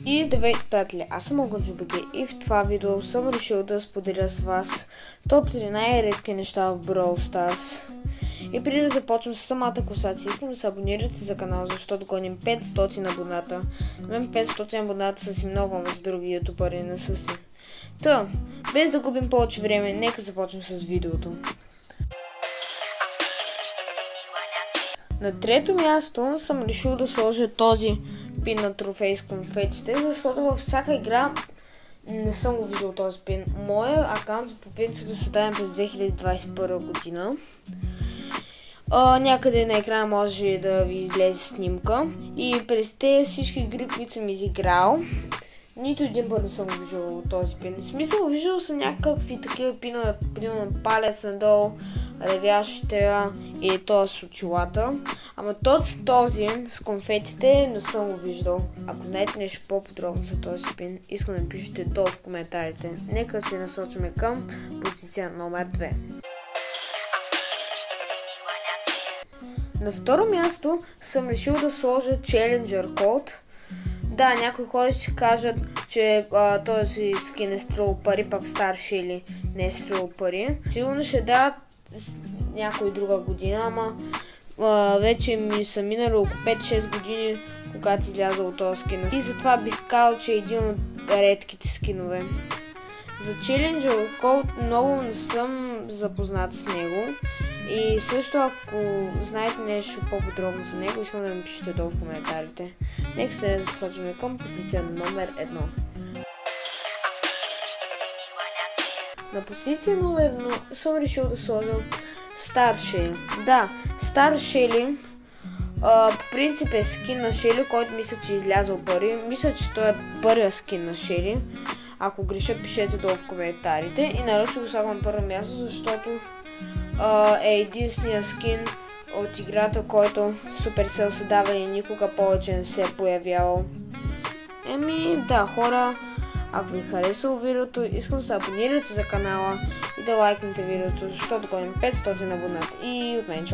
И здравейте, приятели, аз съм OgneJBG и в това видео съм решил да споделя с вас топ 3 най-редки неща в Brawl Stars. И преди да започнем с самата класация, искам да се абонирате за канал, защото гоним 500 абоната. Мен 500 абоната са си много, но за други ютубъри не са си. Та, без да губим повече време, нека започнем с видеото. На трето място съм решил да сложа този пин на трофей с конфетите, защото във всяка игра не съм го виждал този пин. Моя акаунт по принцип е създаден през 2021 година. Някъде на екрана може да ви излезе снимка и през тези всички игри, които съм изиграл, нито един път не съм виждал този пин. В смисъл, виждал съм някакви такива пинове, примерно палец надолу, ревящите и този с очилата. Ама точно този с конфетите не съм го виждал. Ако знаете нещо по-подробно за този пин, искам да напишете долу в коментарите. Нека се насочваме към позиция номер 2. На второ място съм решил да сложа Challenger Code. Да, някои хора ще кажат, че този скин е струвал пари, пак Star Shelly не е струвал пари. Сигурно ще дадат някоя друга година, ама вече ми са минали около 5-6 години, когато излязъл този скин. И затова бих казал, че е един от редките скинове. За Challenger Code много не съм запознат с него. И също, ако знаете нещо по-подробно за него, искам да ми пишете долу в коментарите. Нека се насочваме към позиция номер 1. На позиция номер 1 съм решил да сложа Star Shelly. Да, Star Shelly по принцип е скин на Shelly, който мисля, че е излязъл пари. Мисля, че той е първия скин на Shelly. Ако греша, пишете долу в коментарите. И нарочно го слагам на първо място, защото е единствения скин от играта, който Supercell са давали и никога повече не се е появявал. Да, хора, ако ви харесало видеото, искам да се абонирате за канала и да лайкнете видеото, защото гоним 500 абоната. И от мен